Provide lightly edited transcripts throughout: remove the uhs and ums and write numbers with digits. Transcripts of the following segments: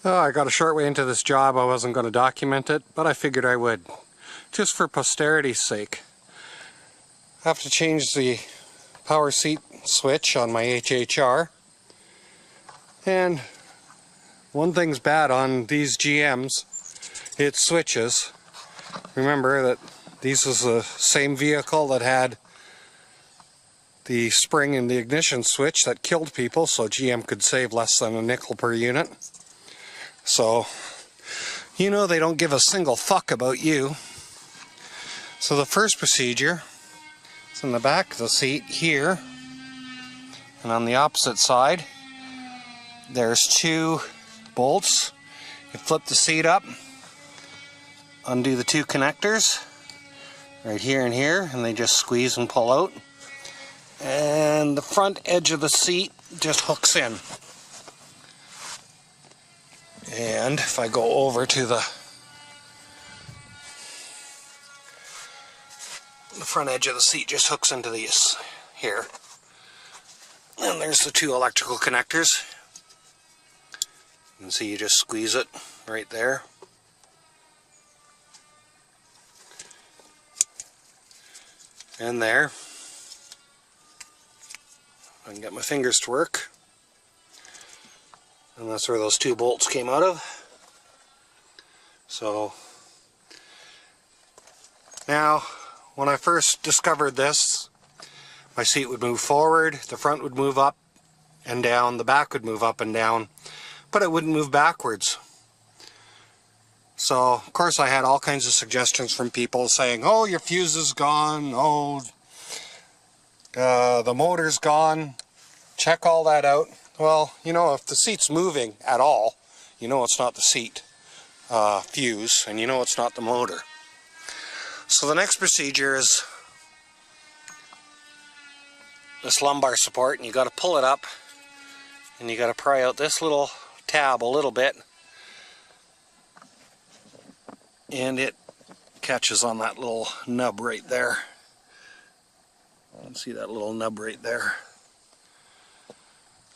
Oh, I got a short way into this job. I wasn't going to document it, but I figured I would, just for posterity's sake. I have to change the power seat switch on my HHR. And one thing's bad on these GMs, it's switches. Remember that these was the same vehicle that had the spring in the ignition switch that killed people, so GM could save less than a nickel per unit. So, you know they don't give a single fuck about you. So the first procedure is in the back of the seat here, and on the opposite side there's two bolts. You flip the seat up, undo the two connectors right here and here, and they just squeeze and pull out, and the front edge of the seat just hooks in. And if I go over to the front edge of the seat, just hooks into these here, and there's the two electrical connectors. You can see you just squeeze it right there. And there. I can get my fingers to work. And that's where those two bolts came out of. So now, when I first discovered this, my seat would move forward, the front would move up and down, the back would move up and down, but it wouldn't move backwards. So, of course, I had all kinds of suggestions from people saying, oh, your fuse is gone, oh, the motor's gone, check all that out. Well, you know, if the seat's moving at all, you know it's not the seat fuse, and you know it's not the motor. So the next procedure is this lumbar support, and you got to pull it up, and you got to pry out this little tab a little bit, and it catches on that little nub right there. You can see that little nub right there.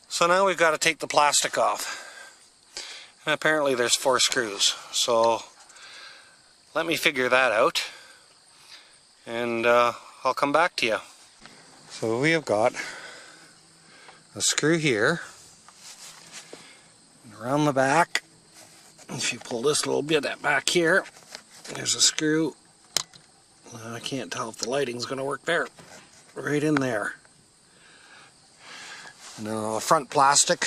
So now we've got to take the plastic off. And apparently there's 4 screws. So let me figure that out, and I'll come back to you. So we have got a screw here, and around the back, if you pull this little bit back here, there's a screw. I can't tell if the lighting's going to work there. Right in there. Now, front plastic,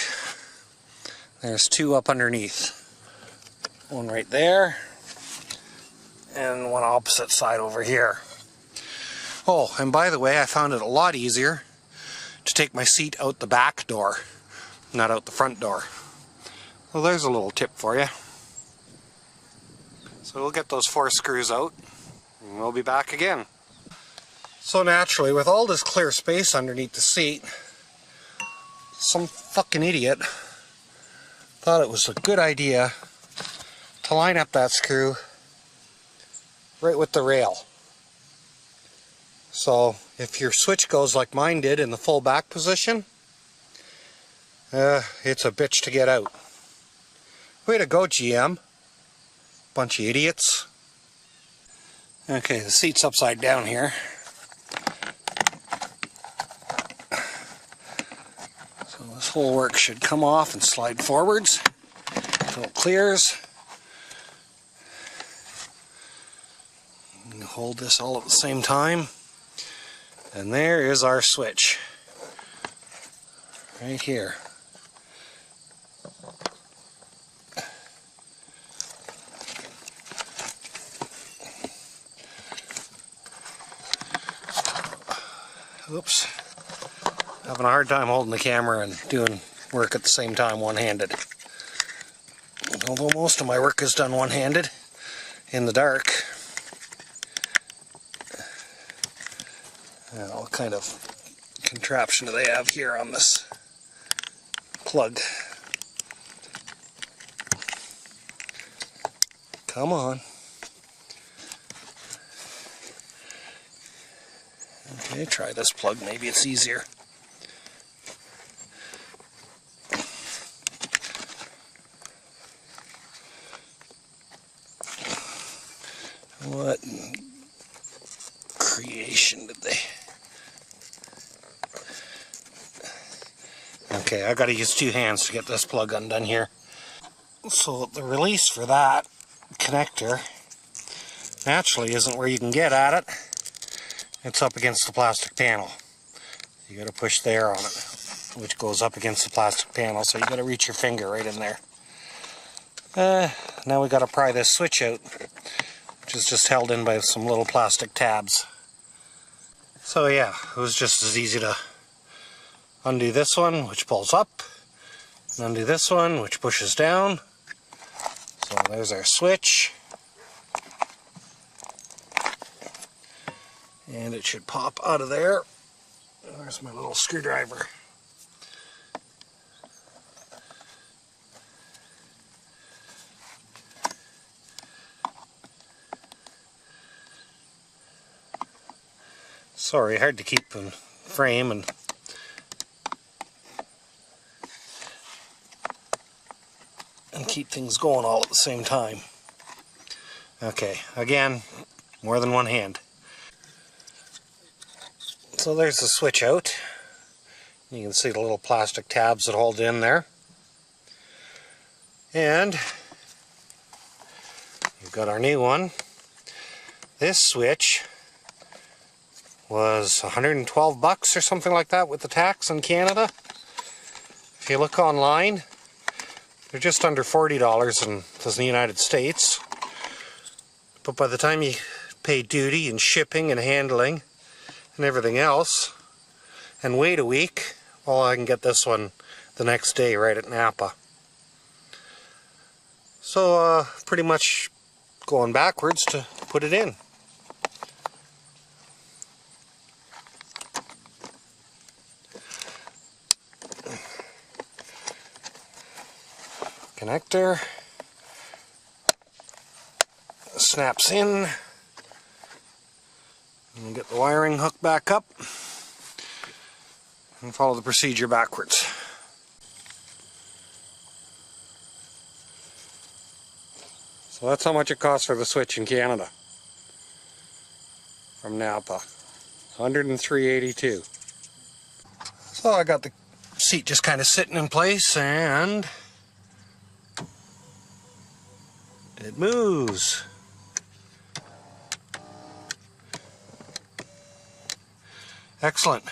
there's 2 up underneath. One right there, and one opposite side over here. Oh, and by the way, I found it a lot easier to take my seat out the back door, not out the front door. Well, there's a little tip for you. So we'll get those 4 screws out, and we'll be back again. So naturally, with all this clear space underneath the seat, some fucking idiot thought it was a good idea to line up that screw right with the rail. So if your switch goes like mine did in the full back position, it's a bitch to get out. Way to go, GM. Bunch of idiots. Okay, the seat's upside down here. So this whole work should come off and slide forwards until it clears. And hold this all at the same time. And there is our switch. Right here. Oops. Having a hard time holding the camera and doing work at the same time one-handed. Although most of my work is done one-handed in the dark. What kind of contraption do they have here on this plug? Come on. Okay, try this plug, maybe it's easier. creation, did they? Okay, I gotta use 2 hands to get this plug undone here. So the release for that connector naturally isn't where you can get at it. It's up against the plastic panel. You gotta push there on it, which goes up against the plastic panel, so you gotta reach your finger right in there. Now we gotta pry this switch out, which is just held in by some little plastic tabs. So yeah, it was just as easy to undo this one, which pulls up, and undo this one, which pushes down. So there's our switch. And it should pop out of there. There's my little screwdriver. Sorry, hard to keep in frame and keep things going all at the same time. Okay, again, more than one hand. So there's the switch out. You can see the little plastic tabs that hold it in there. And you've got our new one. This switch was 112 bucks or something like that with the tax in Canada. If you look online, they're just under $40 in the United States. But by the time you pay duty and shipping and handling and everything else, and wait a week, well, I can get this one the next day right at Napa. So pretty much going backwards to put it in. Connector snaps in, and get the wiring hooked back up and follow the procedure backwards. So that's how much it costs for the switch in Canada from Napa, $103.82. So I got the seat just kind of sitting in place, and it moves. Excellent.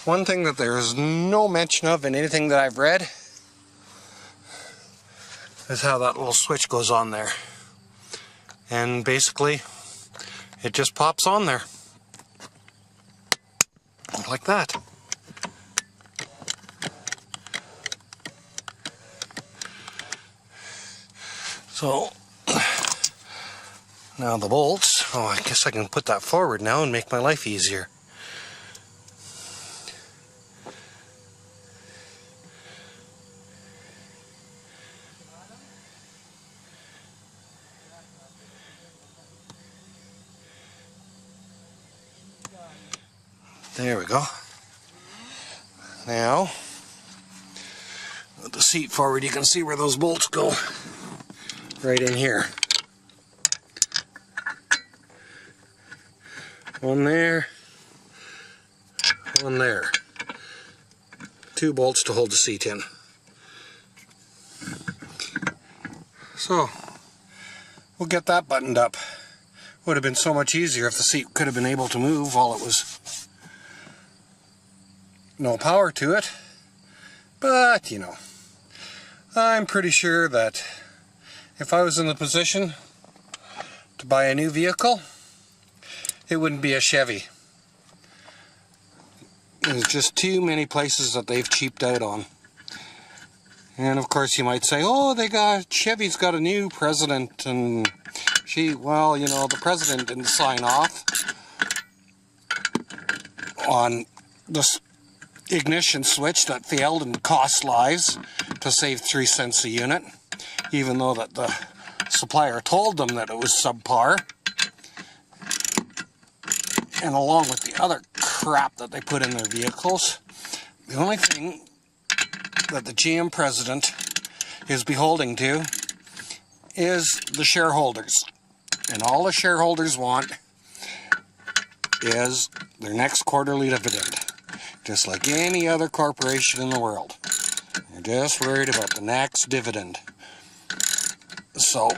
One thing that there is no mention of in anything that I've read is how that little switch goes on there. And basically, it just pops on there. Like that. So, now the bolts, oh, I guess I can put that forward now and make my life easier. There we go. Now, with the seat forward, you can see where those bolts go. Right in here. One there. One there. 2 bolts to hold the seat in. So, we'll get that buttoned up. Would have been so much easier if the seat could have been able to move while it was no power to it. But, you know, I'm pretty sure that if I was in the position to buy a new vehicle, it wouldn't be a Chevy. There's just too many places that they've cheaped out on. And of course you might say, oh, Chevy's got a new president, and well, you know, the president didn't sign off on this ignition switch that failed and cost lives to save 3 cents a unit, even though that the supplier told them that it was subpar. And along with the other crap that they put in their vehicles, the only thing that the GM president is beholding to is the shareholders. And all the shareholders want is their next quarterly dividend. Just like any other corporation in the world. They're just worried about the next dividend. So,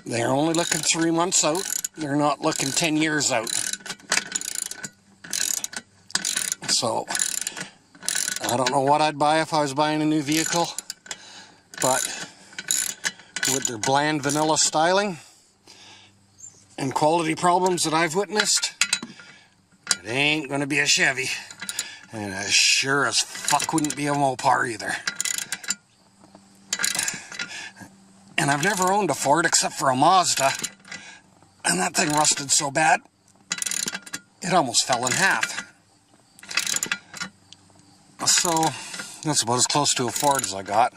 they're only looking 3 months out. They're not looking 10 years out. So, I don't know what I'd buy if I was buying a new vehicle. But, with their bland vanilla styling and quality problems that I've witnessed, it ain't gonna be a Chevy. And it sure as fuck wouldn't be a Mopar either. And I've never owned a Ford except for a Mazda. And that thing rusted so bad, it almost fell in half. So, that's about as close to a Ford as I got.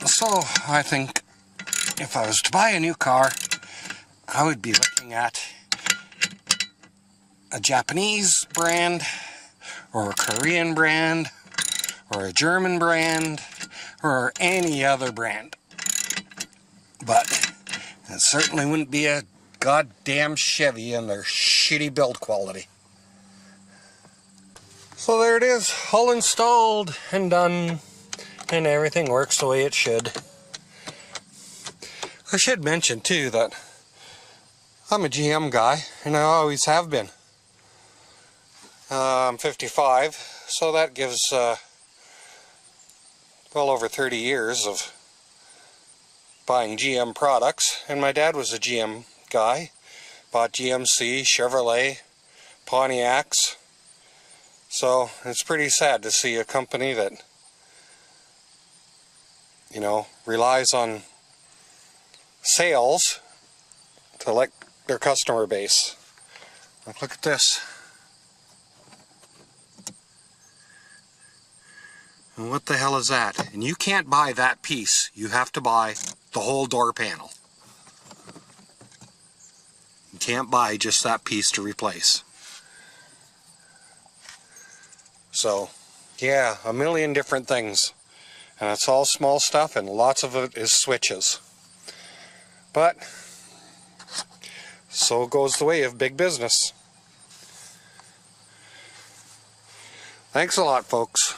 So, I think if I was to buy a new car, I would be looking at a Japanese brand, or a Korean brand, or a German brand, or any other brand. But it certainly wouldn't be a goddamn Chevy in their shitty build quality. So there it is, all installed and done, and everything works the way it should. I should mention too that I'm a GM guy, and I always have been. I'm 55, so that gives well over 30 years of buying GM products. And my dad was a GM guy, bought GMC, Chevrolet, Pontiacs. So it's pretty sad to see a company that, you know, relies on sales to like their customer base. Like, look at this. And what the hell is that? And you can't buy that piece. You have to buy the whole door panel. You can't buy just that piece to replace. So, yeah, a million different things. And it's all small stuff, and lots of it is switches. But, so goes the way of big business. Thanks a lot, folks.